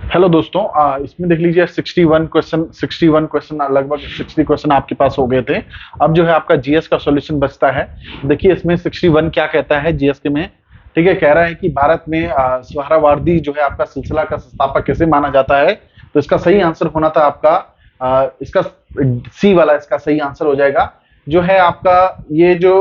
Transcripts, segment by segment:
Hello दोस्तों, इसमें देख लीजिए 61 क्वेश्चन लगभग 60 क्वेश्चन आपके पास हो गए थे। अब जो है आपका जीएस का सॉल्यूशन बचता है। देखिए इसमें 61 क्या कहता है जीएस के में। ठीक है, कह रहा है कि भारत में सोहरावर्दी जो है आपका सिलसिला का संस्थापक कैसे माना जाता है। तो इसका सही आंसर होना था आपका इसका सी वाला इसका सही आंसर हो जाएगा। जो है आपका ये जो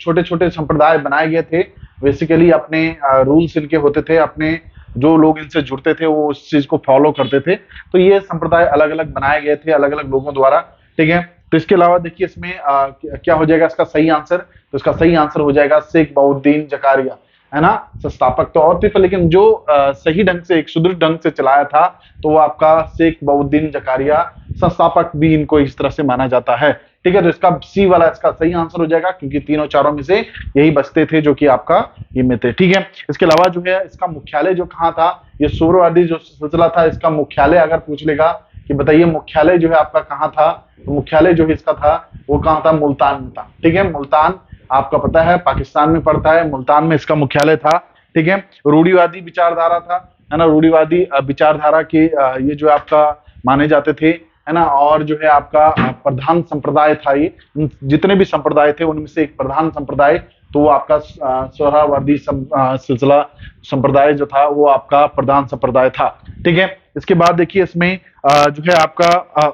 छोटे छोटे संप्रदाय बनाए गए थे, बेसिकली अपने रूल्स इनके होते थे, अपने जो लोग इनसे जुड़ते थे वो उस चीज को फॉलो करते थे। तो ये संप्रदाय अलग अलग बनाए गए थे अलग अलग लोगों द्वारा। ठीक है, तो इसके अलावा देखिए इसमें क्या हो जाएगा इसका सही आंसर। तो इसका सही आंसर हो जाएगा शेख बहाउद्दीन जकारिया, है ना। संस्थापक तो और थे पर लेकिन जो सही ढंग से एक सुदृढ़ ढंग से चलाया था तो वो आपका शेख बहाउद्दीन जकारिया। संस्थापक भी इनको इस तरह से माना जाता है। ठीक है, तो इसका सी वाला इसका सही आंसर हो जाएगा क्योंकि तीनों चारों में से यही बचते थे जो कि आपका ये में थे। ठीक है, इसके अलावा जो है इसका मुख्यालय जो कहाँ था, ये सोहरावर्दी जो सिलसिला था इसका मुख्यालय अगर पूछ लेगा कि बताइए मुख्यालय जो है आपका कहाँ था, तो मुख्यालय जो इसका था वो कहाँ था, मुल्तान में था। ठीक है, मुल्तान आपका पता है पाकिस्तान में पड़ता है, मुल्तान में इसका मुख्यालय था। ठीक है, रूढ़िवादी विचारधारा था, है ना। रूढ़िवादी विचारधारा के ये जो आपका माने जाते थे, है ना। और जो है आपका प्रधान संप्रदाय था ये, जितने भी संप्रदाय थे उनमें से एक प्रधान संप्रदाय तो वो आपका सोहरावर्दी सिलसिला संप्रदाय जो था वो आपका प्रधान संप्रदाय था। ठीक है, इसके बाद देखिए इसमें जो है आपका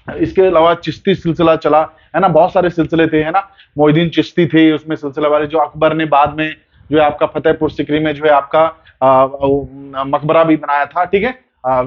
इसके अलावा चिश्ती सिलसिला चला, है ना। बहुत सारे सिलसिले थे, है ना। मोहिद्दीन चिश्ती थे उसमें सिलसिला वाले, जो अकबर ने बाद में जो है आपका फतेहपुर सिकरी में जो है आपका मकबरा भी बनाया था। ठीक है,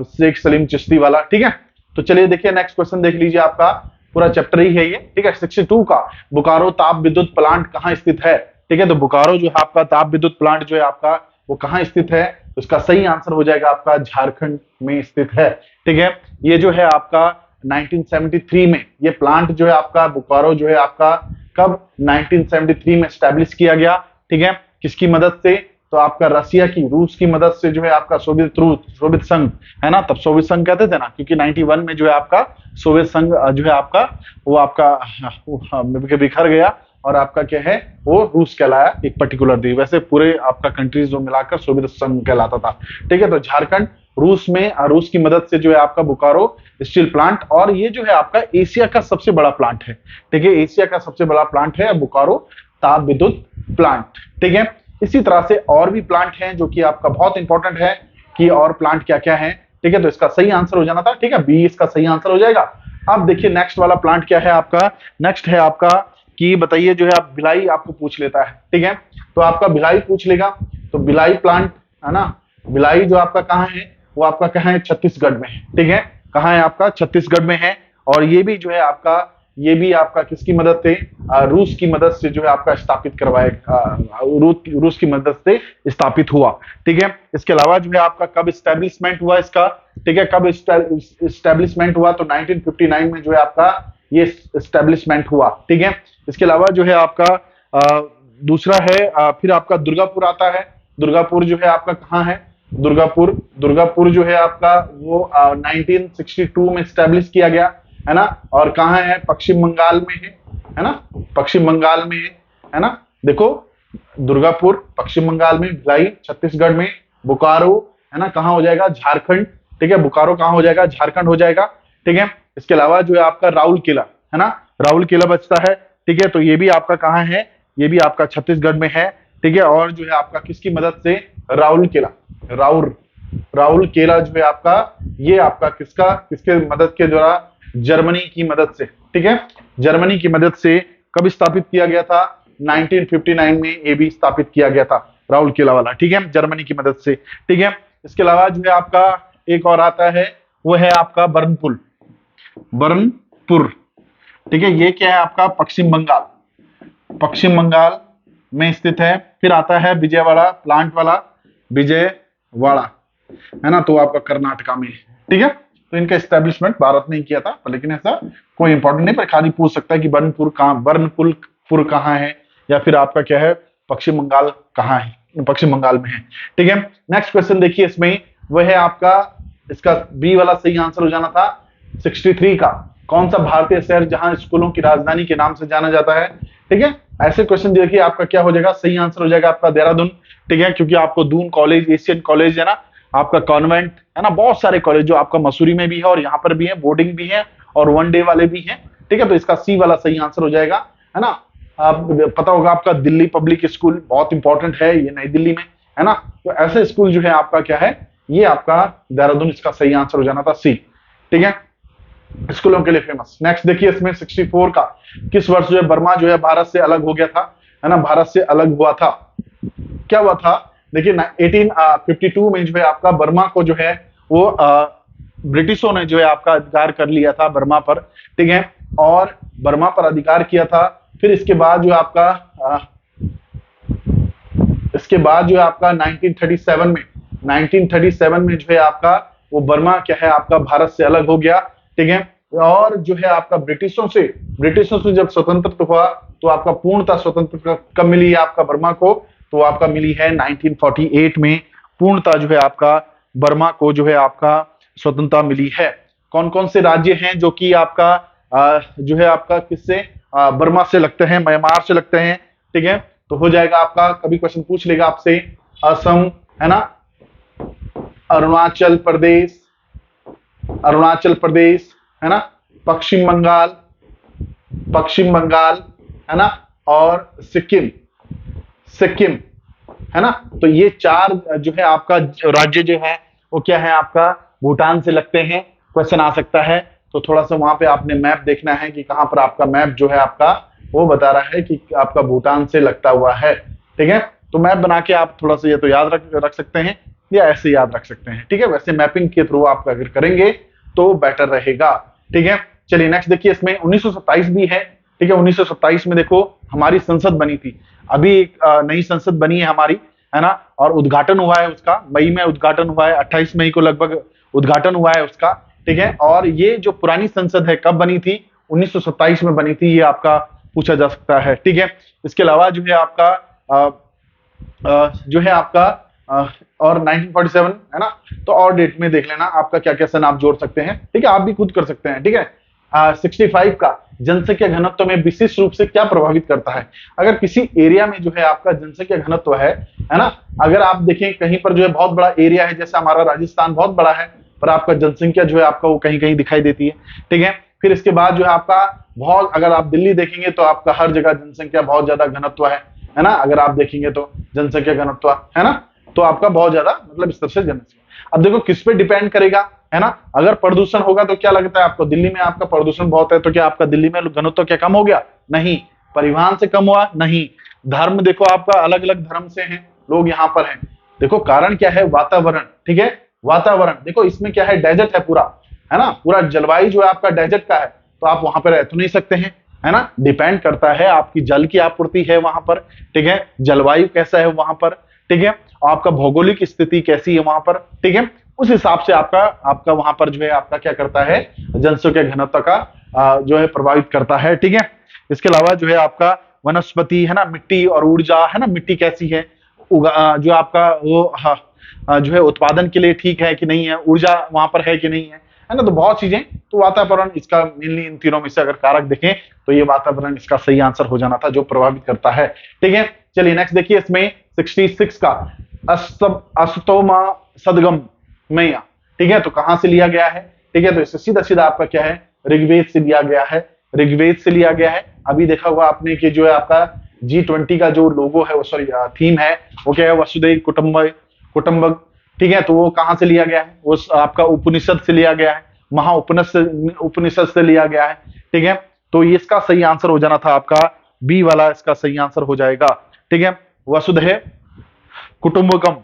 शेख सलीम चिश्ती वाला। ठीक है, तो चलिए देखिए नेक्स्ट क्वेश्चन देख लीजिए, आपका पूरा चैप्टर ही है ये। ठीक है, 62 का बोकारो ताप विद्युत प्लांट कहाँ स्थित है। ठीक है, तो बोकारो जो है आपका ताप विद्युत प्लांट जो है आपका वो कहाँ स्थित है, तो इसका सही आंसर हो जाएगा आपका झारखंड में स्थित है। ठीक है, ये जो है आपका 1973 में ये प्लांट जो है आपका बोकारो जो है आपका कब 1973 में स्टैब्लिश किया गया। ठीक है, किसकी मदद से, तो आपका रसिया की रूस की मदद से जो है आपका सोवियत संघ, है ना। तब सोवियत संघ कहते थे ना, क्योंकि 91 में जो है आपका सोवियत संघ जो है आपका वो आपका बिखर गया और आपका क्या है वो रूस कहलाया एक पर्टिकुलर दी। वैसे पूरे आपका कंट्रीज जो मिलाकर सोवियत संघ कहलाता था। ठीक है, तो झारखंड रूस में रूस की मदद से जो है आपका बोकारो स्टील प्लांट, और ये जो है आपका एशिया का सबसे बड़ा प्लांट है। ठीक है, एशिया का सबसे बड़ा प्लांट है बोकारो ताप विद्युत प्लांट। ठीक है, इसी तरह से और भी प्लांट हैं जो कि आपका बहुत इंपॉर्टेंट है कि और प्लांट क्या क्या है। ठीक है, तो इसका सही आंसर हो जाना था। ठीक है, बी इसका सही आंसर हो जाएगा। अब देखिए नेक्स्ट वाला प्लांट क्या है आपका, नेक्स्ट है आपका कि बताइए जो है आप भिलाई आपको पूछ लेता है। ठीक है, तो आपका भिलाई पूछ लेगा, तो भिलाई प्लांट, है ना। भिलाई जो आपका कहाँ है, वो आपका कहाँ है, छत्तीसगढ़ में है। ठीक है, कहाँ है आपका, छत्तीसगढ़ में है। और ये भी जो है आपका ये भी आपका किसकी मदद से, रूस की मदद से जो है आपका स्थापित करवाया, रूस की मदद से स्थापित हुआ। ठीक है, इसके अलावा जो है आपका कब स्टैब्लिशमेंट हुआ इसका। ठीक है, कब स्टैब्लिशमेंट हुआ, तो 1959 में जो है आपका ये स्टैब्लिशमेंट हुआ। ठीक है, इसके अलावा जो है आपका दूसरा है फिर आपका दुर्गापुर आता है। दुर्गापुर जो है आपका कहाँ है, दुर्गापुर जो है आपका वो 1962 में स्टैब्लिश किया गया, है ना। और कहाँ है, पश्चिम बंगाल में है ना, पश्चिम बंगाल में है ना। देखो दुर्गापुर पश्चिम बंगाल में, भिलाई छत्तीसगढ़ में, बोकारो है ना कहाँ हो जाएगा, झारखंड। ठीक है, बोकारो कहाँ हो जाएगा, झारखंड हो जाएगा। ठीक है, इसके अलावा जो है आपका राउल किला, है ना, राउल किला बचता है। ठीक है, तो ये भी आपका कहाँ है, ये भी आपका छत्तीसगढ़ में है। ठीक है, और जो है आपका किसकी मदद से, राउल किला, राउल किला जो है आपका ये आपका किसके मदद के द्वारा, जर्मनी की मदद से। ठीक है, जर्मनी की मदद से कब स्थापित किया गया था, 1959 में ये भी स्थापित किया गया था राउल किला वाला। ठीक है, जर्मनी की मदद से। ठीक है, इसके अलावा जो है आपका एक और आता है वो है आपका बर्नपुर। ठीक है, ये क्या है आपका पश्चिम बंगाल में स्थित है। फिर आता है विजयवाड़ा प्लांट वाला, विजयवाड़ा, है ना, तो आपका कर्नाटका में। ठीक है, तो इनका एस्टेब्लिशमेंट भारत ने ही किया था, लेकिन ऐसा कोई इंपॉर्टेंट नहीं, पर खाली पूछ सकता है कि बर्नपुर कहाँ है, या फिर आपका क्या है पश्चिम बंगाल कहाँ है, पश्चिम बंगाल में है। ठीक है, नेक्स्ट क्वेश्चन देखिए इसमें वह है आपका इसका बी वाला सही आंसर हो जाना था 63 का। कौन सा भारतीय शहर जहां स्कूलों की राजधानी के नाम से जाना जाता है। ठीक है, ऐसे क्वेश्चन देखिए आपका क्या हो जाएगा, सही आंसर हो जाएगा आपका देहरादून। ठीक है, क्योंकि आपको दून कॉलेज, एशियन कॉलेज, है ना, आपका कॉन्वेंट, है ना, बहुत सारे कॉलेज जो आपका मसूरी में भी है और यहाँ पर भी है, बोर्डिंग भी है और वन डे वाले भी हैं। ठीक है, तो इसका सी वाला सही आंसर हो जाएगा, है ना। आप पता होगा आपका दिल्ली पब्लिक स्कूल बहुत इंपॉर्टेंट है, ये नई दिल्ली में, है ना। तो ऐसे स्कूल जो है आपका क्या है, ये आपका देहरादून, इसका सही आंसर हो जाना था सी। ठीक है, स्कूलों के लिए फेमस। नेक्स्ट देखिए इसमें 64 का, किस वर्ष जो है बर्मा जो है भारत से अलग हो गया था, है ना, भारत से अलग हुआ था, क्या हुआ था। देखिए 1852 में जो है आपका बर्मा को जो है वो ब्रिटिशों ने जो है आपका अधिकार कर लिया था बर्मा पर। ठीक है, और बर्मा पर अधिकार किया था। फिर इसके बाद जो आपका इसके बाद जो है आपका 1937 में जो है आपका वो बर्मा क्या है आपका भारत से अलग हो गया। ठीक है, और जो है आपका ब्रिटिशों से जब स्वतंत्र हुआ तो आपका पूर्णतः स्वतंत्रता कब मिली है आपका बर्मा को, तो आपका मिली है 1948 में पूर्णतः जो है आपका बर्मा को जो है आपका स्वतंत्रता मिली है। कौन कौन से राज्य हैं जो कि आपका जो है आपका किससे बर्मा से लगते हैं, म्यांमार से लगते हैं। ठीक है, तो हो जाएगा आपका, कभी क्वेश्चन पूछ लेगा आपसे, असम, है ना, अरुणाचल प्रदेश, है ना, पश्चिम बंगाल, है ना, और सिक्किम, है ना। तो ये चार जो है आपका राज्य जो है वो क्या है आपका भूटान से लगते हैं। क्वेश्चन आ सकता है, तो थोड़ा सा वहां पे आपने मैप देखना है कि कहां पर आपका मैप जो है आपका वो बता रहा है कि आपका भूटान से लगता हुआ है। ठीक है, तो मैप बना के आप थोड़ा सा ये तो याद रख सकते हैं या ऐसे याद रख सकते हैं। ठीक है, वैसे मैपिंग के थ्रू आप अगर करेंगे तो बेटर रहेगा। ठीक है, चलिए नेक्स्ट देखिए, इसमें 1927 भी है। ठीक है, 1927 में देखो हमारी संसद बनी थी, अभी एक नई संसद बनी है हमारी, है ना, और उद्घाटन हुआ है उसका, मई में उद्घाटन हुआ है, 28 मई को लगभग उद्घाटन हुआ है उसका। ठीक है, और ये जो पुरानी संसद है कब बनी थी, 1927 में बनी थी, ये आपका पूछा जा सकता है। ठीक है, इसके अलावा जो है आपका जो है आपका और 1947, है ना, तो और डेट में देख लेना आपका क्या क्या सन आप जोड़ सकते हैं। ठीक है, आप भी खुद कर सकते हैं। ठीक है, 65 का, जनसंख्या घनत्व में विशेष रूप से क्या प्रभावित करता है। अगर किसी एरिया में जो है आपका जनसंख्या घनत्व है ना, अगर आप देखें कहीं पर जो है बहुत बड़ा एरिया है, जैसे हमारा राजस्थान बहुत बड़ा है, पर आपका जनसंख्या जो है आपका वो कहीं कहीं दिखाई देती है। ठीक है, फिर इसके बाद जो है आपका बहुत, अगर आप दिल्ली देखेंगे तो आपका हर जगह जनसंख्या बहुत ज्यादा घनत्व है ना, अगर आप देखेंगे तो जनसंख्या घनत्व, है ना, तो आपका बहुत ज्यादा मतलब इस तरह से जनसंख्या। अब देखो किस पे डिपेंड करेगा, है ना, अगर प्रदूषण होगा तो क्या लगता है आपको, दिल्ली में आपका प्रदूषण बहुत है तो क्या आपका दिल्ली में घनत्व क्या कम हो गया, नहीं। परिवहन से कम हुआ, नहीं। धर्म देखो आपका अलग अलग धर्म से हैं लोग यहाँ पर हैं, देखो कारण क्या है, वातावरण। ठीक है, वातावरण देखो इसमें क्या है, डेजर्ट है पूरा, है ना, पूरा जलवायु जो है आपका डेजर्ट का है, तो आप वहां पर रह तो नहीं सकते हैं, है ना। डिपेंड करता है आपकी जल की आपूर्ति है वहां पर, ठीक है, जलवायु कैसा है वहां पर, ठीक है, आपका भौगोलिक स्थिति कैसी है वहां पर, ठीक है, उस हिसाब से आपका वहां पर जो है आपका क्या करता है, जनसंख्या घनत्व का जो है प्रभावित करता है। ठीक है, इसके अलावा जो है आपका वनस्पति, है ना, मिट्टी और ऊर्जा, है ना, मिट्टी कैसी है, जो आपका वो जो है उत्पादन के लिए ठीक है कि नहीं है, ऊर्जा वहां पर है कि नहीं है ना, तो बहुत चीजें। तो वातावरण इसका मेनली इन तीनों में से अगर कारक देखें तो ये वातावरण इसका सही आंसर हो जाना था जो प्रभावित करता है। ठीक है, चलिए नेक्स्ट देखिए, इसमें 66 का अस्तोमा सदगम मैया, ठीक है, तो कहां से लिया गया है, ठीक है, तो इससे सीधा सीधा आपका क्या है, ऋग्वेद से लिया गया है, ऋग्वेद से लिया गया है। अभी देखा होगा आपने कि जो है आपका G20 का जो लोगो है, वो सॉरी थीम है, वो क्या है, वसुधैव कुटुंबकम। ठीक है, तो वो कहां से लिया गया है, वो आपका उपनिषद से लिया गया है, उपनिषद से लिया गया है। ठीक है, तो ये इसका सही आंसर हो जाना था आपका बी वाला, इसका सही आंसर हो जाएगा। ठीक है, वसुधैव कुटुंबकम,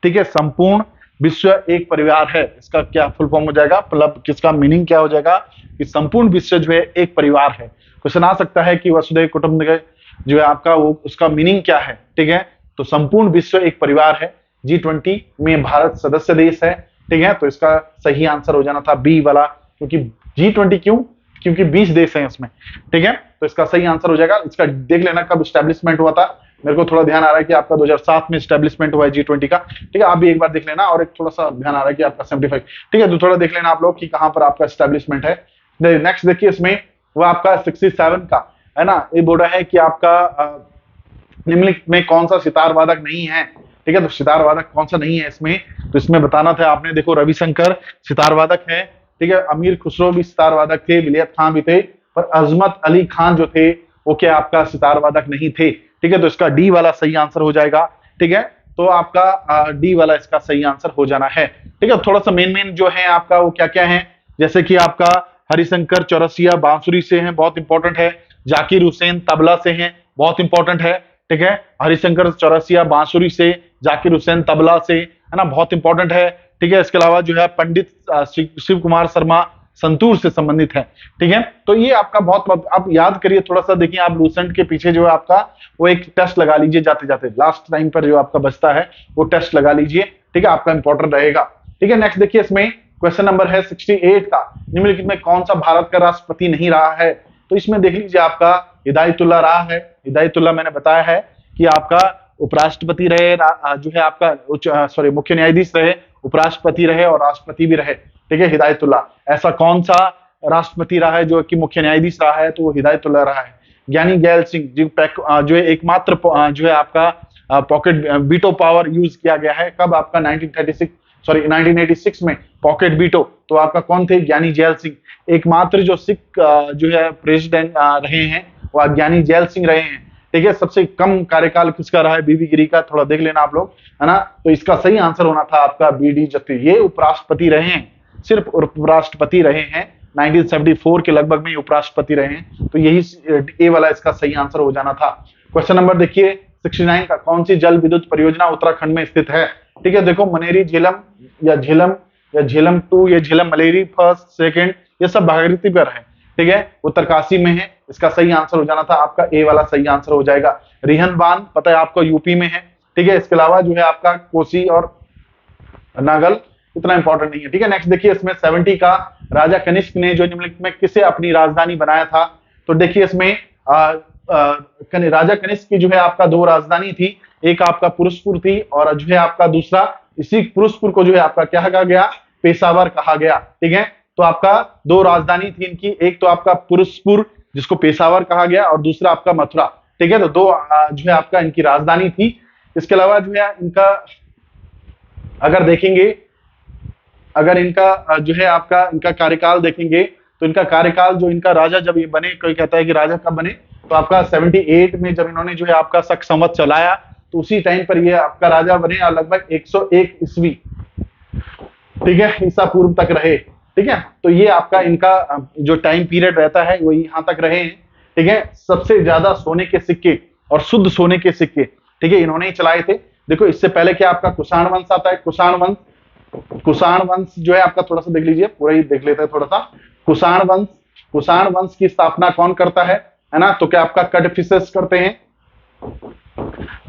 ठीक है, संपूर्ण विश्व एक परिवार है, इसका क्या फुल फॉर्म हो जाएगा, मतलब किसका मीनिंग क्या हो जाएगा कि संपूर्ण विश्व जो है एक परिवार है। क्वेश्चन आ सकता है कि वसुधैव कुटुंबकम जो है आपका वो उसका मीनिंग क्या है। ठीक है, तो संपूर्ण विश्व एक परिवार है, G20 में भारत सदस्य देश है। ठीक है, तो इसका सही आंसर हो जाना था बी वाला, क्योंकि G20 क्यों, क्योंकि 20 देश हैं इसमें। ठीक है, तो इसका सही आंसर हो जाएगा। इसका देख लेना कब स्टैब्लिशमेंट हुआ था, मेरे को थोड़ा ध्यान आ रहा है कि आपका 2007 में स्टैब्लिशमेंट हुआ है G20 का। ठीक है, आप भी एक बार देख लेना, और एक थोड़ा सा ध्यान आ रहा है कि आपका 75, ठीक है, तो थोड़ा देख लेना आप लोग कि कहां पर आपका स्टैब्लिशमेंट है। नेक्स्ट देखिए, इसमें वो आपका 67 का, है ना, ये बोल रहा है कि आपका निम्नलिखित में कौन सा सितार वादक नहीं है। ठीक है, तो सितार वादक कौन सा नहीं है इसमें, तो इसमें बताना था आपने। देखो रविशंकर सितार वादक है, ठीक है, अमीर खुसरो भी सितार वादक थे, विलियत खान भी थे, पर अजमत अली खान जो थे वो क्या आपका सितार वादक नहीं थे, ठीक है, तो इसका डी वाला सही आंसर हो जाएगा, ठीक है, तो आपका डी वाला इसका सही आंसर हो जाना है, ठीक है। थोड़ा सा मेन मेन जो है आपका वो क्या क्या है, जैसे कि आपका हरिशंकर चौरसिया बांसुरी से हैं, बहुत इंपॉर्टेंट है। जाकिर हुसैन तबला से हैं, बहुत इंपॉर्टेंट है, ठीक है, हरिशंकर चौरसिया बांसुरी से, जाकिर हुसैन तबला से, है ना, बहुत इंपॉर्टेंट है, ठीक है। इसके अलावा जो है पंडित शिव कुमार शर्मा संतूर से संबंधित है, ठीक है। तो ये आपका बहुत आप याद करिए थोड़ा सा, देखिए आप लूसेंट के पीछे जो है आपका वो एक टेस्ट लगा लीजिए जाते जाते, लास्ट टाइम पर जो आपका बचता है वो टेस्ट लगा लीजिए, ठीक है, आपका इंपॉर्टेंट रहेगा, ठीक है। नेक्स्ट देखिए, इसमें क्वेश्चन नंबर है 68 का, निम्नलिखित में कौन सा भारत का राष्ट्रपति नहीं रहा है, तो इसमें देख लीजिए आपका हिदायतुल्लाह रहा है। हिदायतुल्लाह मैंने बताया है कि आपका उपराष्ट्रपति रहे, जो है आपका मुख्य न्यायाधीश रहे, उपराष्ट्रपति रहे और राष्ट्रपति भी रहे, ठीक है, हिदायतुल्लाह। ऐसा कौन सा राष्ट्रपति रहा है जो कि मुख्य न्यायाधीश रहा है, तो वो हिदायतुल्लाह रहा है। ज्ञानी गैल सिंह जो है एकमात्र जो है आपका पॉकेट बीटो पावर यूज किया गया है, कब आपका 1986 में पॉकेट बीटो, तो आपका कौन थे, ज्ञानी जैल सिंह। एकमात्र जो सिख जो है प्रेसिडेंट रहे हैं वो ज्ञानी जैल सिंह रहे हैं, ठीक है। सबसे कम कार्यकाल किसका रहा है, बीबी गिरी का, थोड़ा देख लेना आप लोग, है ना, तो इसका सही आंसर होना था आपका बीडी जत्ती। ये उपराष्ट्रपति रहे हैं, सिर्फ उपराष्ट्रपति रहे हैं, 1974 के लगभग में उपराष्ट्रपति रहे हैं, तो यही ए वाला इसका सही आंसर हो जाना था। क्वेश्चन नंबर देखिए 69 का, कौन सी जल विद्युत परियोजना उत्तराखंड में स्थित है, ठीक है। देखो मनेरी झेलम या झेलम 2 या झेलम मलेरी फर्स्ट सेकंड, ये सब भागीरथी पर है, ठीक है, उत्तरकाशी में है, इसका सही आंसर हो जाना था आपका ए वाला सही आंसर हो जाएगा। रिहन बांध पता है आपको यूपी में है, ठीक है। इसके अलावा जो है आपका कोसी और नागल इतना इंपॉर्टेंट नहीं है, ठीक है। नेक्स्ट देखिए इसमें 70 का, राजा कनिष्क ने जो निम्नलिखित में किसे अपनी राजधानी बनाया था, तो देखिए इसमें राजा कनिष्क की जो है आपका 2 राजधानी थी, एक आपका पुरुषपुर थी और जो है आपका दूसरा, इसी पुरुषपुर को जो है आपका क्या कहा गया, पेशावर कहा गया, ठीक है। तो आपका 2 राजधानी थी इनकी, एक तो आपका पुरुषपुर जिसको पेशावर कहा गया और दूसरा आपका मथुरा, ठीक है, तो 2 जो है आपका इनकी राजधानी थी। इसके अलावा जो है इनका अगर देखेंगे, अगर इनका जो है आपका इनका कार्यकाल देखेंगे, तो इनका कार्यकाल जो इनका राजा जब ये बने, कोई कहता है कि राजा कब बने, तो आपका 78 में जब इन्होंने जो है आपका शक संवत चलाया, तो उसी टाइम पर ये आपका राजा बने और लगभग 101 ईस्वी, ठीक है, ईसा पूर्व तक रहे, ठीक है। तो ये आपका इनका जो टाइम पीरियड रहता है वो यहाँ तक रहे हैं, ठीक है। सबसे ज्यादा सोने के सिक्के और शुद्ध सोने के सिक्के, ठीक है, इन्होंने ही चलाए थे। देखो इससे पहले क्या आपका कुषाण वंश आता है, कुषाण वंश जो है आपका, थोड़ा सा देख लीजिए, पूरा ही देख लेते हैं थोड़ा सा। कुषाण वंश की स्थापना कौन करता है ना, तो क्या आपका कडफिसेस करते हैं,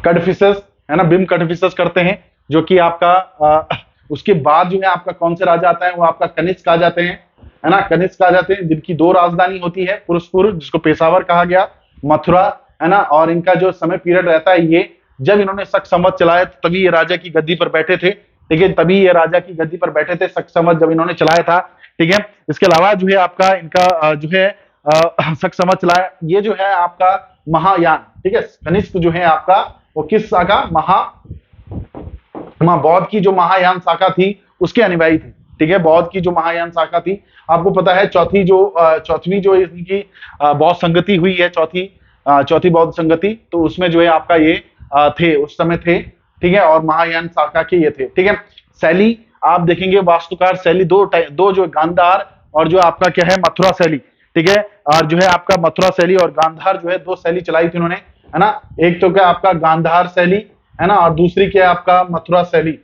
कडफिसेस, है ना, बिम कडफिसेस करते हैं, जो कि आपका उसके बाद जो है आपका कौन से राजा आता है, वो आपका कनिष्क आ जाते हैं, है ना, कनिष्क आ जाते हैं, जिनकी 2 राजधानी होती है, पुरुषपुर जिसको पेशावर कहा गया, मथुरा, है ना, और इनका जो समय पीरियड रहता है, ये जब इन्होंने शक संवत चलाया तभी ये राजा की गद्दी पर बैठे थे, ठीक है, तभी ये राजा की गद्दी पर बैठे थे, शक संवत जब इन्होंने चलाया था, ठीक है। इसके अलावा जो है आपका इनका जो है शक संवत चलाया, ये जो है आपका महायान, ठीक है, कनिष्क जो है आपका वो किस शाखा, बौद्ध की जो महायान शाखा थी उसके अनुयायी थे, ठीक है, बौद्ध की जो महायान शाखा थी, आपको पता है चौथी जो इनकी बौद्ध संगति हुई है, चौथी बौद्ध संगति, तो उसमें जो है आपका ये थे, उस समय थे, ठीक है, और महायान शाखा के ये थे, ठीक है। शैली आप देखेंगे, वास्तुकार शैली दो जो गांधार और जो आपका क्या है मथुरा शैली, ठीक है, और जो है आपका मथुरा शैली और गांधार जो है 2 शैली चलाई थी उन्होंने, है ना। एक तो क्या आपका गांधार शैली, है ना, और दूसरी क्या है आपका मथुरा शैली,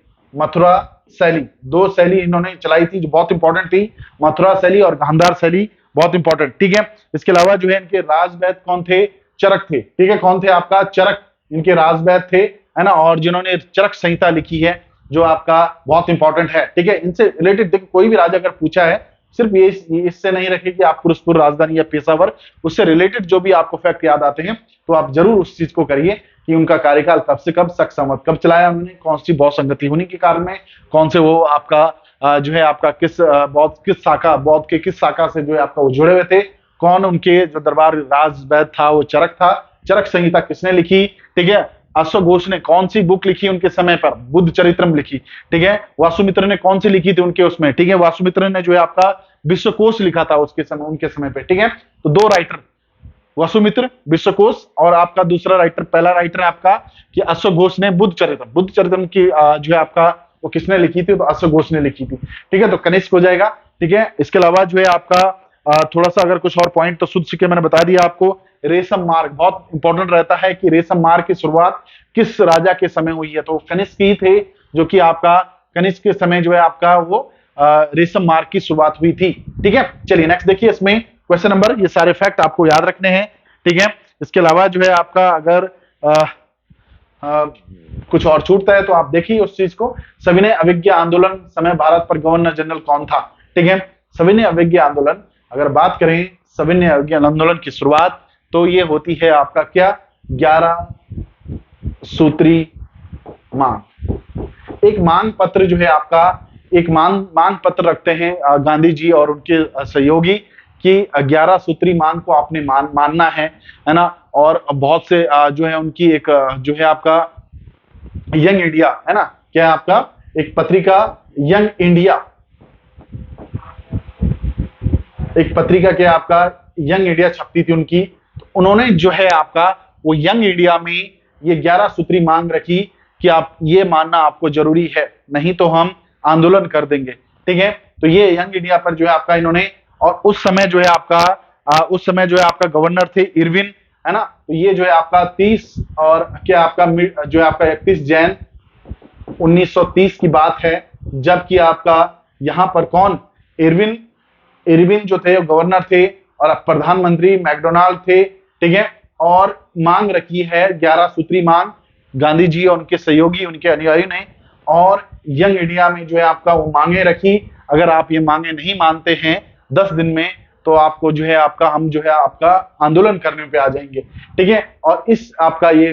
2 शैली इन्होंने चलाई थी जो बहुत इंपॉर्टेंट थी, मथुरा शैली और गांधार शैली, बहुत इंपॉर्टेंट, ठीक है। इसके अलावा जो है इनके राजवैद कौन थे, चरक थे, ठीक है, कौन थे आपका, चरक इनके राजवैद थे, है ना, और जिन्होंने चरक संहिता लिखी है जो आपका बहुत इंपॉर्टेंट है, ठीक है। इनसे रिलेटेड देखो कोई भी राजा अगर पूछा है, सिर्फ ये इससे नहीं रखे कि आप पुरुषपुर राजधानी या पेशावर, उससे रिलेटेड जो भी आपको फैक्ट याद आते हैं तो आप जरूर उस चीज को करिए कि उनका कार्यकाल कब से कब, शक संवत कब चलाया उन्होंने, कौन सी बौद्ध संगति होने के कारण में, कौन से वो आपका जो है आपका बौद्ध के किस शाखा से जो है आपका वो जुड़े हुए थे, कौन उनके जो दरबार राजवैद था वो चरक था, चरक संहिता किसने लिखी, ठीक है, अश्वघोष ने कौन सी बुक लिखी उनके समय पर? बुद्ध चरित्रम लिखी। ठीक है, वासुमित्र ने कौन सी लिखी थी उनके उसमें? ठीक है, वासुमित्र ने जो है आपका विश्वकोश लिखा था उसके समय, उनके समय पे। ठीक है, तो दो राइटर, वसुमित्र, विश्वकोश, और आपका दूसरा राइटर, पहला राइटर है आपका कि अश्वघोष ने बुद्ध चरित्रम। बुद्ध चरित्रम की जो है आपका वो किसने लिखी थी? तो अश्वघोष ने लिखी थी। ठीक है, तो कनिष्क हो जाएगा। ठीक है, इसके अलावा जो है आपका थोड़ा सा अगर कुछ और पॉइंट तो शुद्ध सिक्के मैंने बता दिया आपको। रेशम मार्ग बहुत इंपॉर्टेंट रहता है कि रेशम मार्ग की शुरुआत किस राजा के समय हुई है? तो कनिष्क ही थे, जो कि आपका कनिष्क के समय जो है आपका वो रेशम मार्ग की शुरुआत हुई थी। ठीक है, चलिए नेक्स्ट देखिए, इसमें क्वेश्चन नंबर, ये सारे फैक्ट आपको याद रखने हैं। ठीक है, इसके अलावा जो है आपका अगर कुछ और छूटता है तो आप देखिए उस चीज को। सविनय अवज्ञा आंदोलन समय भारत पर गवर्नर जनरल कौन था? ठीक है, सविनय अवज्ञा आंदोलन, अगर बात करें सविनय अवज्ञा आंदोलन की शुरुआत, तो ये होती है आपका क्या? 11 सूत्री मांग। एक मांग पत्र जो है आपका, एक मांग पत्र रखते हैं गांधी जी और उनके सहयोगी कि 11 सूत्री मांग को आपने मानना है ना। और बहुत से जो है उनकी एक जो है आपका यंग इंडिया है ना, क्या है आपका एक पत्रिका यंग इंडिया, एक पत्रिका क्या आपका यंग इंडिया छपती थी उनकी। तो उन्होंने जो है आपका वो यंग इंडिया में ये 11 सूत्री मांग रखी कि आप ये मानना आपको जरूरी है, नहीं तो हम आंदोलन कर देंगे। ठीक है, तो ये यंग इंडिया पर जो है आपका इन्होंने, और उस समय जो है आपका गवर्नर थे इरविन, है ना। तो ये जो है आपका 30 और क्या आपका जो है आपका 31 जैन 1930 की बात है, जबकि आपका यहाँ पर कौन, इरविन जो थे गवर्नर थे और प्रधानमंत्री मैकडोनाल्ड थे। ठीक है, और मांग रखी है 11 सूत्री मांग, गांधी जी और उनके सहयोगी, उनके अनुयायी ने, और यंग इंडिया में जो है आपका वो मांगे रखी। अगर आप ये मांगे नहीं मानते हैं 10 दिन में, तो आपको जो है आपका हम जो है आपका आंदोलन करने पे आ जाएंगे। ठीक है, और इस आपका ये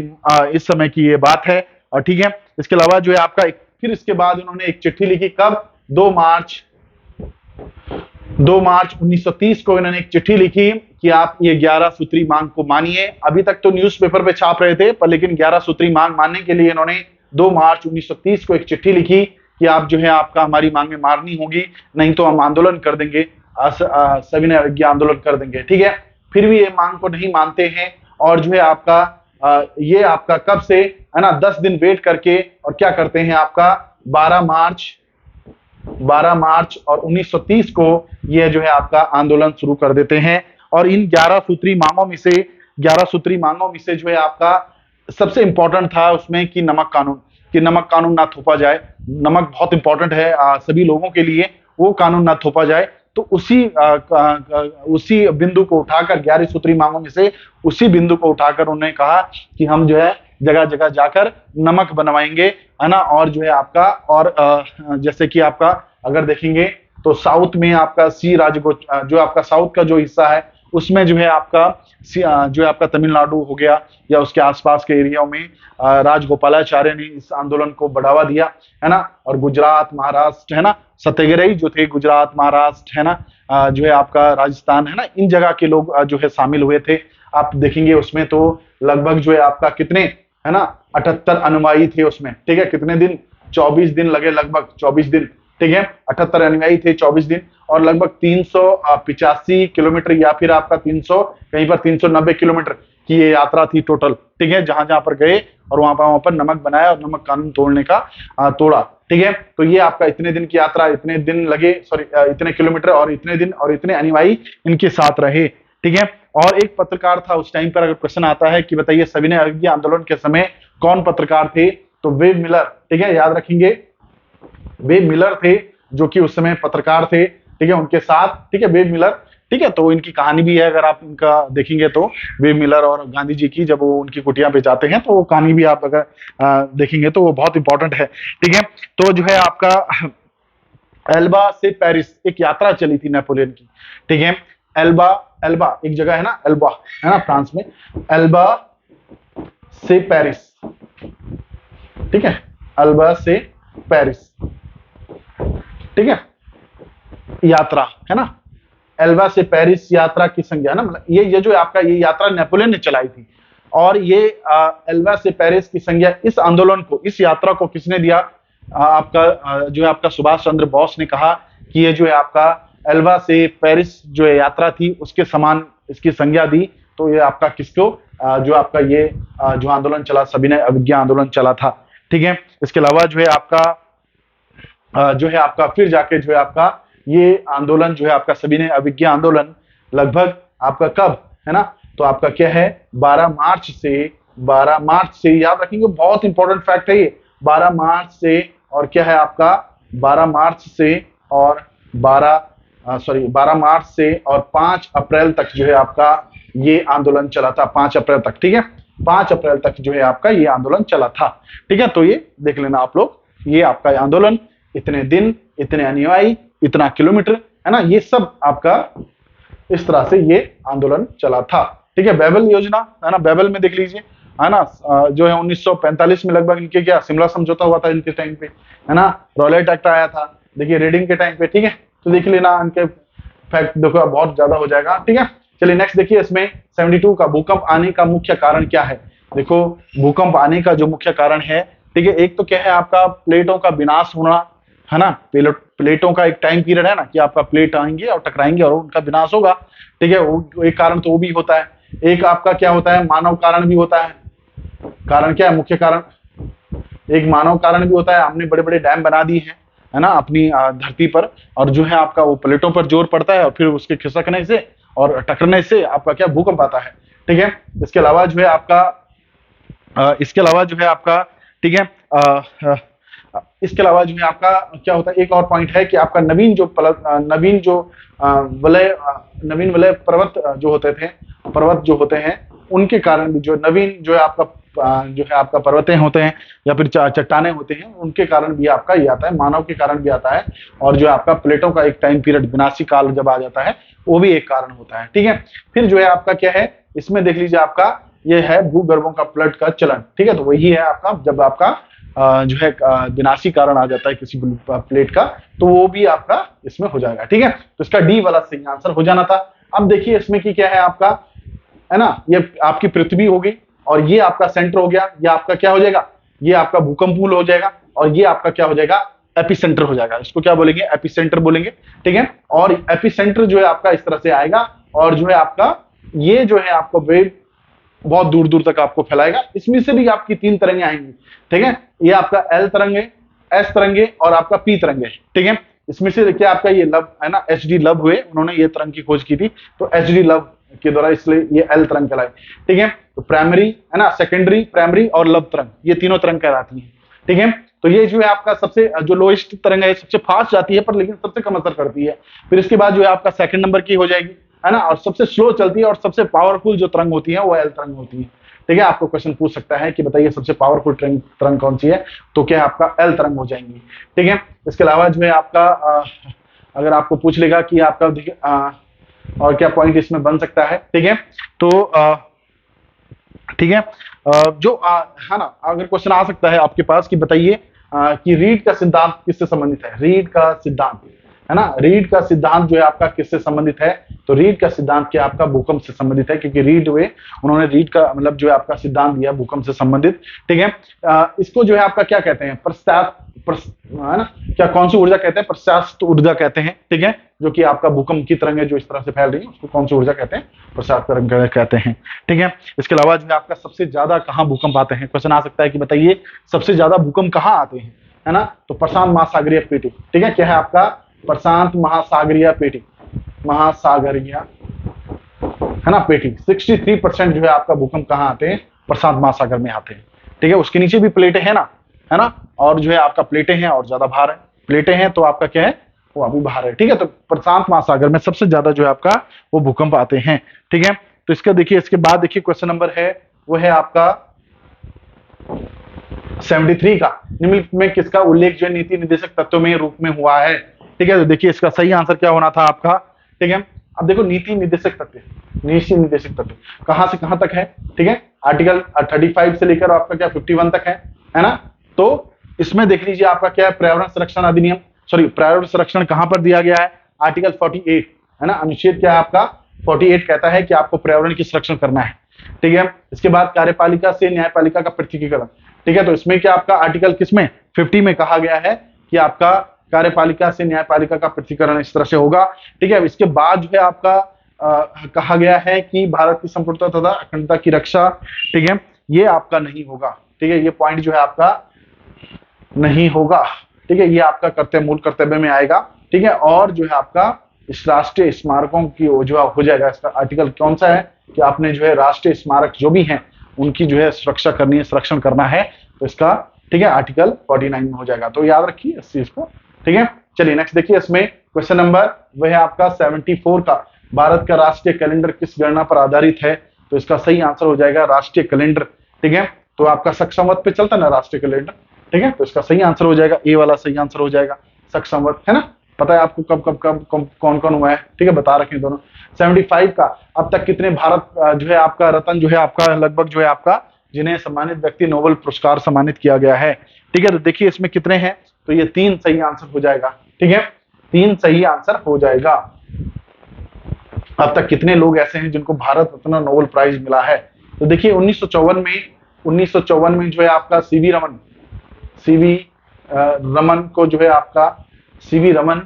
इस समय की ये बात है। और ठीक है, इसके अलावा जो है आपका फिर इसके बाद उन्होंने एक चिट्ठी लिखी, कब? 2 मार्च 1930 को इन्होंने एक चिट्ठी लिखी कि आप ये 11 सूत्री मांग को मानिए। अभी तक तो न्यूज़पेपर पे छाप रहे थे, पर लेकिन 11 सूत्री मांग मानने के लिए इन्होंने 2 मार्च 1930 को एक चिट्ठी लिखी कि आप जो है आपका हमारी मांगें माननी होगी, नहीं तो हम आंदोलन कर देंगे, सविनय अवज्ञा आंदोलन कर देंगे। ठीक है, फिर भी ये मांग को नहीं मानते हैं, और जो है आपका ये आपका कब से है ना 10 दिन वेट करके और क्या करते हैं आपका 12 मार्च और 1930 को ये जो है आपका आंदोलन शुरू कर देते हैं। और इन 11 सूत्री मांगों में से जो है आपका सबसे इंपॉर्टेंट था उसमें कि नमक कानून ना थोपा जाए। नमक बहुत इंपॉर्टेंट है सभी लोगों के लिए, वो कानून ना थोपा जाए। तो उसी बिंदु को उठाकर 11 सूत्री मांगों में से उसी बिंदु को उठाकर उन्होंने कहा कि हम जो है जगह जगह जाकर नमक बनवाएंगे, है ना। और जो है आपका और जैसे कि आपका अगर देखेंगे तो साउथ में आपका जो आपका साउथ का जो हिस्सा है उसमें जो है आपका जो है आपका तमिलनाडु हो गया या उसके आसपास के एरिया में राजगोपालाचार्य ने इस आंदोलन को बढ़ावा दिया, है ना। और गुजरात, महाराष्ट्र, है ना, सत्याग्रही जो थे गुजरात, महाराष्ट्र, है ना, जो है आपका राजस्थान, है ना, इन जगह के लोग जो है शामिल हुए थे। आप देखेंगे उसमें तो लगभग जो है आपका कितने, है ना, 78 अनुयायी थे उसमें। ठीक है, कितने दिन? 24 दिन लगे, लगभग 24 दिन। ठीक है, 78 अनुयायी थे, 24 दिन, और लगभग 385 किलोमीटर या फिर आपका 300 कहीं पर 390 किलोमीटर की ये यात्रा थी टोटल। ठीक है, जहां जहां पर गए और वहां पर नमक बनाया और नमक कानून तोड़ने का तोड़ा। ठीक है, तो ये आपका इतने दिन की यात्रा, इतने दिन लगे, सॉरी इतने किलोमीटर और इतने दिन और इतने अनुयायी इनके साथ रहे। ठीक है, और एक पत्रकार था उस टाइम पर, अगर क्वेश्चन आता है कि बताइए सविनय अवज्ञा आंदोलन के समय कौन पत्रकार थे, तो वेब मिलर। ठीक है, याद रखेंगे वेब मिलर थे जो कि उस समय पत्रकार थे। ठीक है, उनके साथ, ठीक है, वेब मिलर। ठीक है, तो इनकी कहानी भी है, अगर आप इनका देखेंगे तो वेब मिलर और गांधी जी की, जब वो उनकी कुटिया पे जाते हैं तो वो कहानी भी आप अगर देखेंगे तो वो बहुत इंपॉर्टेंट है। ठीक है, तो जो है आपका एल्बा से पेरिस एक यात्रा चली थी नेपोलियन की। ठीक है, एल्बा एक जगह है ना, एल्बा, है ना, फ्रांस में, एल्बा से पेरिस। ठीक है, एल्बा से पेरिस, ठीक है, यात्रा, है ना, एल्बा से पेरिस यात्रा की संज्ञा, है ना, मतलब ये जो आपका ये यात्रा नेपोलियन ने चलाई थी। और ये एल्वा से पेरिस की संज्ञा, इस आंदोलन को, इस यात्रा को किसने दिया? आपका जो है आपका सुभाष चंद्र बोस ने कहा कि ये जो है आपका एल्वा से पेरिस जो है यात्रा थी उसके समान इसकी संज्ञा दी। तो ये आपका किसको जो आपका ये जो आंदोलन चला, सविनय अवज्ञा आंदोलन चला था। ठीक है, इसके अलावा जो है आपका जो है आपका फिर जाके जो है आपका ये आंदोलन जो है आपका सविनय अवज्ञा आंदोलन लगभग आपका कब है ना, तो आपका क्या है 12 मार्च से याद रखेंगे, बहुत इंपॉर्टेंट फैक्ट है ये। 12 मार्च से और क्या है आपका 12 मार्च से और 12 मार्च से और 5 अप्रैल तक जो है आपका ये आंदोलन चला था, 5 अप्रैल तक। ठीक है, 5 अप्रैल तक जो है आपका ये आंदोलन चला था। ठीक है, तो ये देख लेना आप लोग, ये आपका आंदोलन इतने दिन, इतने अनुयायी, इतना किलोमीटर, है ना, ये सब आपका इस तरह से ये आंदोलन चला था। ठीक है, बेबल योजना है ना, बेबल में देख लीजिए है ना, जो है 1945 में लगभग इनके क्या शिमला समझौता हुआ था इनके टाइम पे, है ना, रॉलेट एक्ट आया था, देखिए रीडिंग के टाइम पे। ठीक है, तो देख लेना इनके फैक्ट, देखो बहुत ज्यादा हो जाएगा। ठीक है, चलिए नेक्स्ट देखिए, इसमें 72 का भूकंप आने का मुख्य कारण क्या है? देखो भूकंप आने का जो मुख्य कारण है, ठीक है, एक तो क्या है आपका प्लेटों का विनाश होना, है ना, प्लेटों का एक टाइम पीरियड है ना कि आपका प्लेट आएंगे और टकराएंगे और उनका विनाश होगा। ठीक है, वो एक कारण तो वो भी होता है। एक आपका क्या होता है, मानव कारण भी होता है। कारण क्या है, मुख्य कारण एक मानव कारण भी होता है। हमने बड़े बड़े डैम बना दिए हैं, है ना, अपनी धरती पर, और जो है आपका वो प्लेटों पर जोर पड़ता है और फिर उसके खिसकने से और टकरने से आपका क्या भूकंप आता है। ठीक है, इसके अलावा जो है आपका ठीक है, इसके अलावा जो है आपका क्या होता है, एक और पॉइंट है कि आपका नवीन वलय पर्वत जो होते हैं उनके कारण भी, जो नवीन जो है आपका पर्वतें होते हैं या फिर चट्टाने होते हैं, उनके कारण भी आपका ये आता है, मानव के कारण भी आता है। और जो आपका प्लेटों का एक टाइम पीरियड विनाशी काल जब आ जाता है, वो भी एक कारण होता है। ठीक है, फिर जो है आपका क्या है, इसमें देख लीजिए आपका ये है भूगर्भों का प्लट का चलन। ठीक है, तो वही है आपका जब आपका जो है विनाशी कारण आ जाता है किसी प्लेट का, तो वो भी आपका इसमें हो जाएगा। ठीक है, तो इसका डी वाला सही आंसर हो जाना था। अब देखिए इसमें की क्या है आपका, है ना, ये आपकी पृथ्वी होगी और ये आपका सेंटर हो गया, ये आपका क्या हो जाएगा, ये आपका भूकंप मूल हो जाएगा और ये आपका क्या हो जाएगा, एपिसेंटर हो जाएगा। इसको क्या बोलेंगे, एपिसेंटर बोलेंगे। ठीक है, और एपिसेंटर जो है आपका इस तरह से आएगा और जो है आपका ये जो है आपको वेव बहुत दूर दूर तक आपको फैलाएगा। इसमें से भी आपकी 3 तरंगे आएंगी। ठीक है, ये आपका एल तरंगे, एस तरंगे और आपका पी तरंगे। ठीक है, इसमें से देखिए आपका ये लव है ना, एच डी लव हुए, उन्होंने ये तरंग की खोज की थी, तो एच डी लव के द्वारा इसलिए ये एल तरंग कहलाए। ठीक है, तो प्राइमरी है ना, सेकेंडरी, प्राइमरी और लव तरंग, ये तीनों तरंग कहलाती हैं। ठीक है, तो ये जो है आपका सबसे जो लोएस्ट तरंग है, सबसे फास्ट जाती है पर लेकिन सबसे कम असर करती है। फिर इसके बाद जो है आपका सेकंड नंबर की हो जाएगी, है ना, और सबसे स्लो चलती है और सबसे पावरफुल जो तरंग होती है वो एल तरंग होती है। ठीक है, आपको क्वेश्चन पूछ सकता है कि बताइए सबसे पावरफुल तरंग कौन सी है, तो क्या आपका एल तरंग हो जाएंगी। ठीक है, इसके अलावा जो है आपका अगर आपको पूछ लेगा कि आपका और क्या पॉइंट इसमें बन सकता है। ठीक है, तो ठीक है, जो है ना, अगर क्वेश्चन आ सकता है आपके पास कि बताइए कि रीड का सिद्धांत किससे संबंधित है। रीड का सिद्धांत, है ना, रीड का सिद्धांत जो है आपका किससे संबंधित है, तो रीड का सिद्धांत क्या आपका भूकंप से संबंधित है, क्योंकि उन्होंने रीड का मतलब जो है आपका सिद्धांत दिया भूकंप से संबंधित। ठीक है, इसको जो है आपका क्या कहते हैं, है ना, क्या कौन सी ऊर्जा कहते हैं, प्रत्यास्थ ऊर्जा कहते हैं। ठीक है, जो कि आपका भूकंप की तरंगें जो इस तरह से फैल रही है उसको कौन सी ऊर्जा कहते हैं, प्रत्यास्थ तरंग कहते हैं। ठीक है, इसके अलावा जो है आपका सबसे ज्यादा कहाँ भूकंप आते हैं, क्वेश्चन आ सकता है कि बताइए सबसे ज्यादा भूकंप कहाँ आते हैं, है ना, तो प्रशांत महासागरीय पेटी। ठीक है, क्या है आपका, प्रशांत महासागरीय पेटी, है ना, पेटी। 63% जो है आपका भूकंप कहाँ आते हैं, प्रशांत महासागर में आते हैं। ठीक है, उसके नीचे भी प्लेटें हैं ना, है ना, और जो है आपका प्लेटें हैं और ज्यादा भार है, प्लेटें हैं तो आपका क्या है, वो अभी बाहर है। ठीक है, तो प्रशांत महासागर में सबसे ज्यादा जो है आपका वो भूकंप आते हैं। ठीक है, तो इसका देखिए, इसके बाद देखिए क्वेश्चन नंबर है वो है आपका 73 का, निम्नलिखित में किसका उल्लेख जो नीति निर्देशक तत्वों में रूप में हुआ है। ठीक है, तो देखिए इसका सही आंसर क्या होना था आपका। ठीक है, अब देखो नीति निर्देशक तत्व कहां से कहां तक है। ठीक है, आर्टिकल 35 से लेकर आपका क्या 51 तक है ना, तो इसमें देख लीजिए आपका क्या है, पर्यावरण संरक्षण अधिनियम, पर्यावरण संरक्षण कहां पर दिया गया है, आर्टिकल 48, है ना, अनुच्छेद क्या है आपका 48 कहता है कि आपको पर्यावरण की संरक्षण करना है। ठीक है। इसके बाद कार्यपालिका से न्यायपालिका का पृथकीकरण, ठीक है। तो इसमें क्या आपका आर्टिकल किसमें 50 में कहा गया है कि आपका कार्यपालिका से न्यायपालिका का पृथकीकरण इस तरह से होगा, ठीक है। इसके बाद जो है आपका कहा गया है कि भारत की संप्रभुता तथा अखंडता की रक्षा, ठीक है, ये आपका नहीं होगा, ठीक है। ये पॉइंट जो है आपका नहीं होगा, ठीक है। ये आपका कर्तव्य मूल कर्तव्य में आएगा, ठीक है। और जो है आपका इस राष्ट्रीय स्मारकों की जो हो जाएगा, इसका आर्टिकल कौन सा है कि आपने जो है राष्ट्रीय स्मारक जो भी हैं उनकी जो है सुरक्षा करनी है, संरक्षण करना है, तो इसका, ठीक है, आर्टिकल 49 में हो जाएगा। तो याद रखिए इस चीज को, ठीक है। चलिए नेक्स्ट देखिए, इसमें क्वेश्चन नंबर वह है आपका 74 का, भारत का राष्ट्रीय कैलेंडर किस गणना पर आधारित है? तो इसका सही आंसर हो जाएगा राष्ट्रीय कैलेंडर, ठीक है। तो आपका शक संवत पे चलता है ना राष्ट्रीय कैलेंडर, ठीक है। तो इसका सही आंसर हो जाएगा ए वाला सही आंसर हो जाएगा, शक संवत, है ना। पता है आपको कब कब कब कौन कौन हुआ है, ठीक है, बता रखे दोनों। 75 का, अब तक कितने भारत जो है आपका रत्न जो है आपका लगभग जो है आपका जिन्हें सम्मानित व्यक्ति नोबेल पुरस्कार सम्मानित किया गया है, ठीक है। तो देखिए इसमें कितने हैं, तो ये 3 सही आंसर हो जाएगा, ठीक है, 3 सही आंसर हो जाएगा। अब तक कितने लोग ऐसे हैं जिनको भारत रत्न नोबेल प्राइज मिला है? तो देखिए 1954 में जो है आपका सीवी रमन को जो है आपका सीवी रमन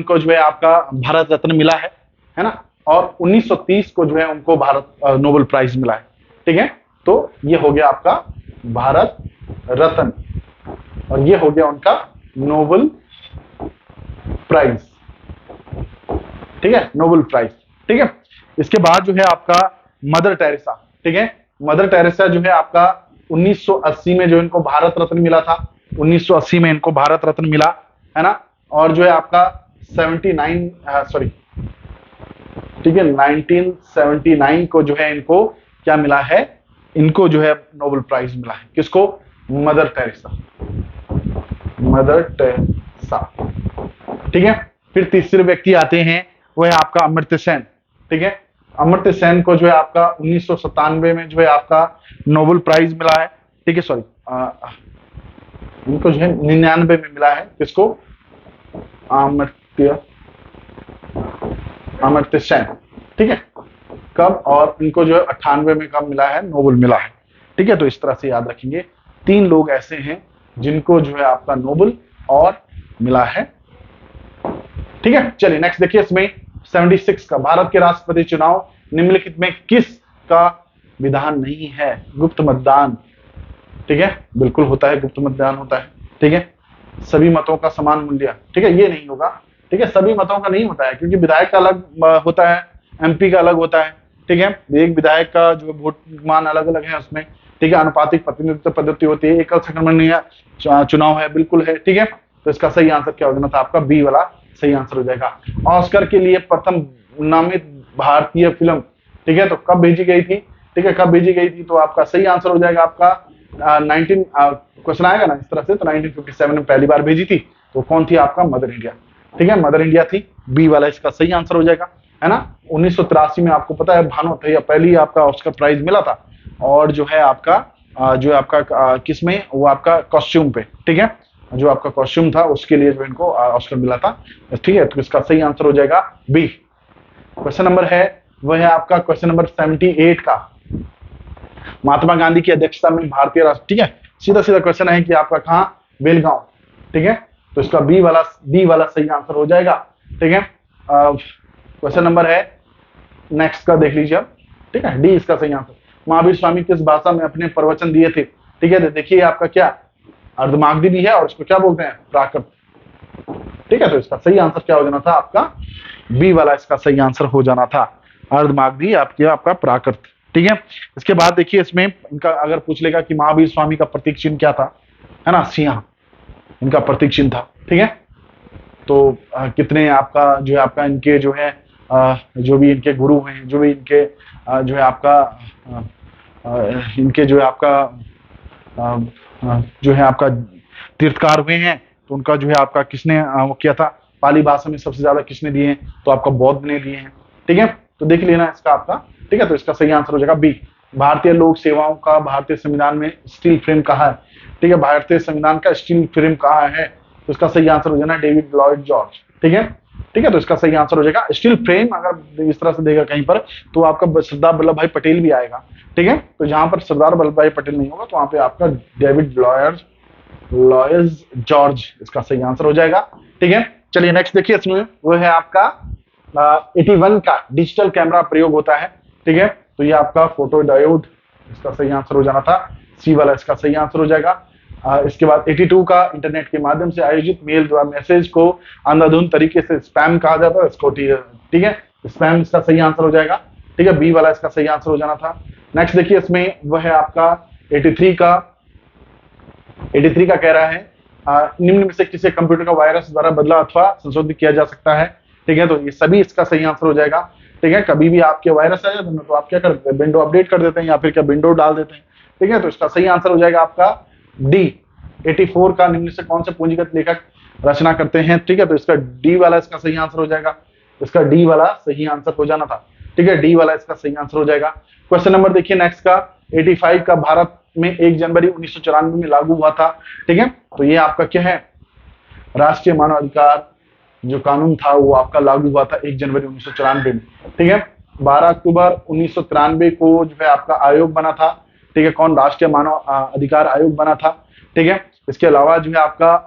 को जो है आपका भारत रत्न मिला है ना। और 1930 को जो है उनको भारत नोबेल प्राइज मिला है, ठीक है। तो ये हो गया आपका भारत रत्न और ये हो गया उनका नोबेल प्राइज, ठीक है, नोबेल प्राइज, ठीक है। इसके बाद जो है आपका मदर टेरेसा, ठीक है। मदर टेरेसा जो है आपका 1980 में जो इनको भारत रत्न मिला था, 1980 में इनको भारत रत्न मिला, है ना। और जो है आपका 1979 को जो है इनको क्या मिला है, इनको जो है नोबेल प्राइज मिला है। किसको? मदर टेरेसा, ठीक है। फिर तीसरे व्यक्ति आते हैं, वो है आपका अमर्त्य सेन, ठीक है। अमर्त्य सेन को जो है आपका 1997 में जो है आपका नोबेल प्राइज मिला है, ठीक है। सॉरी, इनको जो है 99 में मिला है। किसको? अमर्त्य सेन, ठीक है। कब? और इनको जो है 98 में कब मिला है? नोबेल मिला है, ठीक है। तो इस तरह से याद रखेंगे 3 लोग ऐसे हैं जिनको जो है आपका नोबेल और मिला है, ठीक है। चलिए नेक्स्ट देखिए, इसमें 76 का, भारत के राष्ट्रपति चुनाव निम्नलिखित में किस का विधान नहीं है? गुप्त मतदान, ठीक है, बिल्कुल होता है, गुप्त मतदान होता है, ठीक है। सभी मतों का समान मूल्य, ठीक है, ये नहीं होगा, ठीक है। सभी मतों का नहीं होता है क्योंकि विधायक का अलग होता है, एमपी का अलग होता है, ठीक है। एक विधायक का जो वोट मान अलग अलग है उसमें, ठीक है। अनुपातिक प्रतिनिधित्व पद्धति होती है, एकल संक्रमणीय चुनाव है, बिल्कुल है, ठीक है। तो इसका सही आंसर क्या हो जाना था? आपका बी वाला सही आंसर हो जाएगा। ऑस्कर के लिए प्रथम नामित भारतीय फिल्म, ठीक है, तो कब भेजी गई थी, ठीक है, कब भेजी गई थी? तो आपका सही आंसर हो जाएगा आपका 19 क्वेश्चन आएगा ना इस तरह से, तो 1957 में पहली बार भेजी थी, तो कौन थी? आपका मदर इंडिया, ठीक है, मदर इंडिया थी, बी वाला इसका सही आंसर हो जाएगा, है ना। 1983 में आपको पता है भानु अथैया पहली आपका ऑस्कर प्राइज मिला था, और जो है आपका जो आपका किसमें, वो आपका कॉस्ट्यूम पे, ठीक है, जो आपका कॉस्ट्यूम था उसके लिए जो इनको ऑस्कर मिला था, ठीक है। तो इसका सही आंसर हो जाएगा बी। क्वेश्चन नंबर है वह है आपका क्वेश्चन नंबर 78 का, महात्मा गांधी की अध्यक्षता में भारतीय राष्ट्र, ठीक है, सीधा सीधा क्वेश्चन है कि आपका कहाँ? बेलगांव, ठीक है। तो इसका बी वाला सही आंसर हो जाएगा, ठीक है। क्वेश्चन नंबर है नेक्स्ट का देख लीजिए अब, ठीक है, डी इसका सही आंसर। महावीर स्वामी किस भाषा में अपने प्रवचन दिए थे? ठीक है, देखिए आपका क्या अर्धमागधी भी है और इसको क्या बोलते हैं? प्राकृत, ठीक है। तो इसका सही आंसर क्या हो जाना था? आपका बी वाला इसका सही आंसर हो जाना था, अर्धमागधी आपका प्राकृत, ठीक है। इसके बाद देखिए इसमें इनका अगर पूछ लेगा कि महावीर स्वामी का प्रतीक चिन्ह क्या था, है ना, सिंह इनका प्रतीक चिन्ह था, ठीक है। तो कितने आपका जो है आपका इनके जो है जो भी इनके गुरु हैं, जो भी इनके जो है आपका इनके जो है आपका जो है आपका तीर्थकार हुए हैं, तो उनका जो है आपका किसने वो किया था? पाली भाषा में सबसे ज्यादा किसने दिए हैं? तो आपका बौद्ध ने दिए हैं, ठीक है। तो देख लेना इसका आपका, ठीक है। तो इसका सही आंसर हो जाएगा बी। भारतीय लोक सेवाओं का भारतीय संविधान में स्टील फ्रेम कहाँ है? ठीक है, भारतीय संविधान का स्टील फ्रेम कहाँ है? तो इसका सही आंसर हो जाना डेविड लॉयड जॉर्ज, ठीक है, ठीक है, तो इसका सही आंसर हो जाएगा स्टील फ्रेम। अगर इस तरह से देगा कहीं पर तो आपका सरदार वल्लभ भाई पटेल भी आएगा। ठीक है, तो जहां पर सरदार वल्लभ भाई पटेल नहीं होगा तो वहां पे आपका डेविड लॉयज जॉर्ज इसका सही आंसर हो जाएगा। ठीक है, चलिए नेक्स्ट देखिए, इसमें वो है आपका 81 का डिजिटल कैमरा प्रयोग होता है। ठीक है, तो ये आपका फोटो डायोड इसका सही आंसर हो जाना था, सी वाला इसका सही आंसर हो जाएगा। इसके बाद 82 का इंटरनेट के माध्यम से आयोजित मेल द्वारा मैसेज को अंधाधुंध तरीके से स्पैम कहा जाता है इसको। ठीक है, स्पैम इसका सही आंसर हो जाएगा। ठीक है, बी वाला इसका सही आंसर हो जाना था। नेक्स्ट देखिए, इसमें वह है आपका 83 का कह रहा है निम्न में से किसी कंप्यूटर का वायरस द्वारा बदला अथवा संशोधित किया जा सकता है। ठीक है, तो ये सभी इसका सही आंसर हो जाएगा। ठीक है, कभी भी आपके वायरस आ जाते हैं तो आप क्या करते हैं, विंडो अपडेट कर देते हैं या फिर क्या विंडो डाल देते हैं। ठीक है, तो इसका सही आंसर हो जाएगा आपका डी। 84 का निम्न से कौन से पूंजीगत लेखक रचना करते हैं। ठीक है, तो इसका डी वाला इसका सही आंसर हो जाएगा, इसका डी वाला सही आंसर हो जाना था। ठीक है, डी वाला इसका सही आंसर हो जाएगा। क्वेश्चन नंबर देखिए नेक्स्ट का 85 का भारत में 1 जनवरी 1994 में लागू हुआ था। ठीक है, तो ये आपका क्या है, राष्ट्रीय मानव अधिकार जो कानून था वो आपका लागू हुआ था 1 जनवरी 1994 में। ठीक है, 12 अक्टूबर 1993 को जो है आपका आयोग बना था। ठीक है, कौन, राष्ट्रीय मानव अधिकार आयोग बना था। ठीक है, इसके अलावा जो है आपका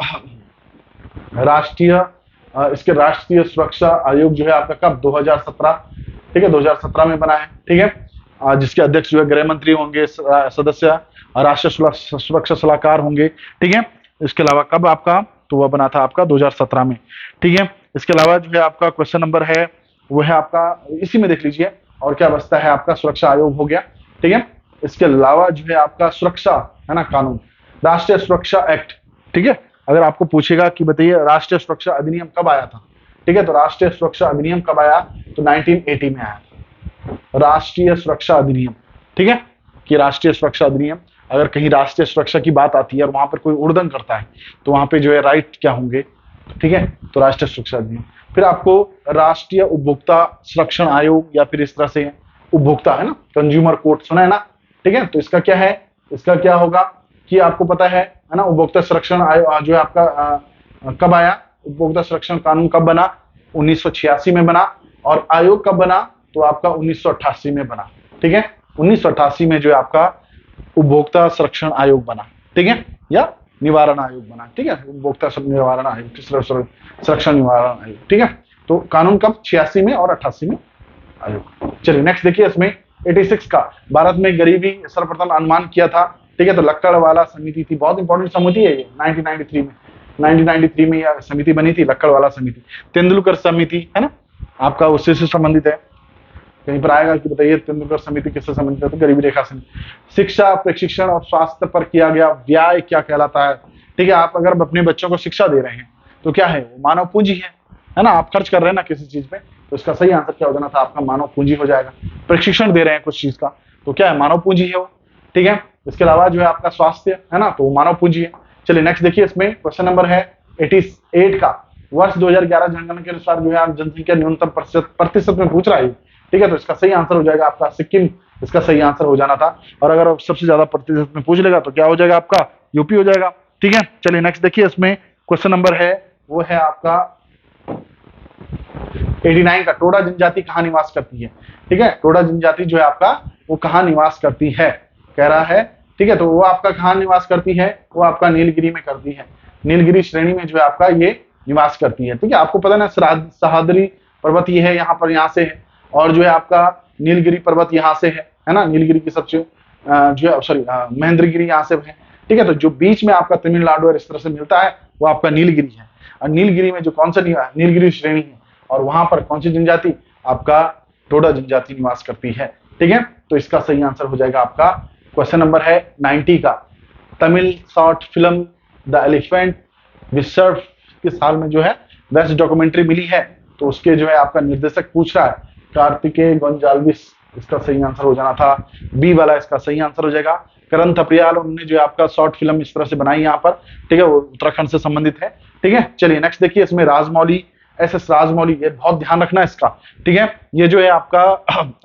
इसके राष्ट्रीय सुरक्षा आयोग जो है आपका कब, 2017। ठीक है, 2017 में बना है। ठीक है, जिसके अध्यक्ष जो है गृह मंत्री होंगे, सदस्य राष्ट्रीय सुरक्षा सलाहकार होंगे। ठीक है, इसके अलावा कब आपका, तो वह बना था आपका 2017 में। ठीक है, इसके अलावा जो है आपका क्वेश्चन नंबर है वो है आपका, इसी में देख लीजिए और क्या बचता है आपका, सुरक्षा आयोग हो गया। ठीक है, इसके अलावा जो है आपका सुरक्षा है ना कानून, राष्ट्रीय सुरक्षा एक्ट। ठीक है, अगर आपको पूछेगा कि बताइए राष्ट्रीय सुरक्षा अधिनियम कब आया था। ठीक है, तो राष्ट्रीय सुरक्षा अधिनियम कब आया, तो 1980 में आया था राष्ट्रीय सुरक्षा अधिनियम। ठीक है, कि राष्ट्रीय सुरक्षा अधिनियम, अगर कहीं राष्ट्रीय सुरक्षा की बात आती है और वहां पर कोई उल्लंघन करता है तो वहां पे जो है राइट क्या होंगे। ठीक है, तो राष्ट्रीय सुरक्षा अधिनियम। फिर आपको राष्ट्रीय उपभोक्ता संरक्षण आयोग या फिर इस तरह से उपभोक्ता है ना, कंज्यूमर कोर्ट सुना है ना। ठीक है, तो इसका क्या है, इसका क्या होगा कि आपको पता है ना, उपभोक्ता संरक्षण आयोग जो है आपका कब आया, उपभोक्ता संरक्षण कानून कब बना, 1986 में बना। और आयोग कब बना, तो आपका 1988 में बना। ठीक है, 1988 में जो है आपका उपभोक्ता संरक्षण आयोग बना। ठीक है, या निवारण आयोग बना। ठीक है, उपभोक्ता निवारण आयोग, संरक्षण निवारण आयोग। ठीक है, तो कानून कब, 86 में और 88 में आयोग। चलिए नेक्स्ट देखिए, इसमें 86 का भारत में गरीबी सर्वप्रथम अनुमान किया था। ठीक है, तो लक्कड़वाला समिति थी, बहुत इंपॉर्टेंट समिति है ये, 1993 में यह समिति बनी थी, लक्कड़वाला समिति। तेंदुलकर समिति है ना, आपका उससे संबंधित है, कहीं पर आएगा कि बताइए तेंदुलकर समिति किससे संबंधित है, तो गरीबी रेखा से। शिक्षा, प्रशिक्षण और स्वास्थ्य पर किया गया व्यय क्या कहलाता है। ठीक है, आप अगर अपने बच्चों को शिक्षा दे रहे हैं तो क्या है, वो मानव पूंजी है ना, आप खर्च कर रहे हैं ना किसी चीज पे, तो इसका सही आंसर क्या हो जाना था आपका, मानव पूंजी हो जाएगा। प्रशिक्षण दे रहे हैं कुछ चीज का तो क्या है, मानव पूंजी है वो। ठीक है, इसके अलावा जो है आपका स्वास्थ्य है ना, तो मानव पूंजी है। चलिए नेक्स्ट देखिए, इसमें क्वेश्चन नंबर है 88 का, वर्ष 2011 जनगणना के अनुसार जो है जनसंख्या न्यूनतम प्रतिशत में पूछ रहा है। ठीक है, तो इसका सही आंसर हो जाएगा आपका सिक्किम, इसका सही आंसर हो जाना था। और अगर सबसे ज्यादा प्रतिशत में पूछ लेगा तो क्या हो जाएगा आपका, यूपी हो जाएगा। ठीक है, चलिए नेक्स्ट देखिए, इसमें क्वेश्चन नंबर है वो है आपका 89 का, टोडा जनजाति कहाँ निवास करती है। ठीक है, टोडा जनजाति जो है आपका वो कहाँ निवास करती है कह रहा है। ठीक है, तो वो आपका कहाँ निवास करती है, वो आपका नीलगिरी में करती है, नीलगिरी श्रेणी में जो है आपका ये निवास करती है। ठीक है, आपको पता ना सह्याद्री पर्वत ये है, यहाँ पर, यहाँ से है, और जो है आपका नीलगिरी पर्वत यहाँ से है ना, नीलगिरी की सबसे जो है सॉरी महेंद्रगिरी यहाँ से है। ठीक है, तो जो बीच में आपका तमिलनाडु और इस तरह से मिलता है वो आपका नीलगिरी है। और नीलगिरी में जो कौन सा नीलगिरी श्रेणी है और वहां पर कौन सी जनजाति, आपका टोडा जनजाति निवास करती है। ठीक है, तो इसका सही आंसर हो जाएगा आपका क्वेश्चन नंबर है 90 का, Tamil short film The Elephant Whisperers किस साल में जो है बेस्ट डॉक्यूमेंट्री मिली है, तो उसके जो है आपका निर्देशक पूछ रहा है, कार्तिकेय गोंजाल्विस इसका सही आंसर हो जाना था, बी वाला इसका सही आंसर हो जाएगा। करण थपलियाल उन्होंने जो है आपका शॉर्ट फिल्म इस तरह से बनाई यहाँ पर। ठीक है, वो उत्तराखंड से संबंधित है। ठीक है, चलिए नेक्स्ट देखिए, इसमें राजमौली, एस राजमौली, ये बहुत ध्यान रखना है इसका। ठीक है, ये जो है आपका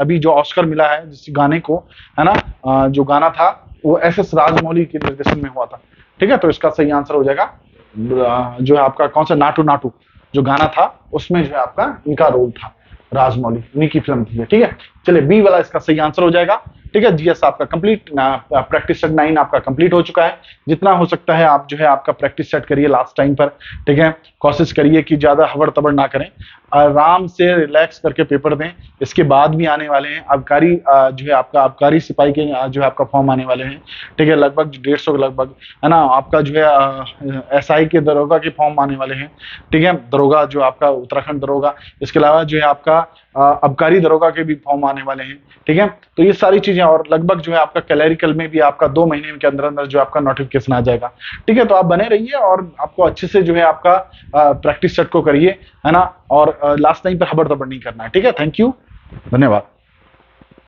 अभी जो ऑस्कर मिला है जिस गाने को है ना, जो गाना था वो एस राजमौली के निर्देशन में हुआ था। ठीक है, तो इसका सही आंसर हो जाएगा जो है आपका कौन सा, नाटू नाटू। जो गाना था उसमें जो है आपका इनका रोल था, राजमौली, उन्हीं की फिल्म थी, ठीक है। चलिए बी वाला इसका सही आंसर हो जाएगा, ठीक है। जीएस आपका कंप्लीट, प्रैक्टिस सेट 9 आपका कंप्लीट हो चुका है। जितना हो सकता है आप जो है आपका प्रैक्टिस सेट करिए लास्ट टाइम पर, ठीक है। कोशिश करिए कि ज्यादा हबड़ तबड़ ना करें, आराम से रिलैक्स करके पेपर दें। इसके बाद भी आने वाले हैं आबकारी, जो है आपका आबकारी सिपाही के जो है आपका फॉर्म आने वाले हैं, ठीक है, लगभग 150 के लगभग, है ना। आपका जो है एसआई के दरोगा के फॉर्म आने वाले हैं, ठीक है, दरोगा जो आपका उत्तराखंड दरोगा। इसके अलावा जो है आपका आबकारी दरोगा के भी फॉर्म आने वाले हैं, ठीक है। तो ये सारी चीजें, और लगभग जो है आपका क्लैरिकल में भी आपका 2 महीने के अंदर अंदर जो आपका नोटिफिकेशन आ जाएगा, ठीक है। तो आप बने रहिए और आपको अच्छे से जो है आपका प्रैक्टिस सेट को करिए, है ना। और लास्ट टाइम पे हबड़ तबड़ नहीं करना है, ठीक है। थैंक यू, धन्यवाद।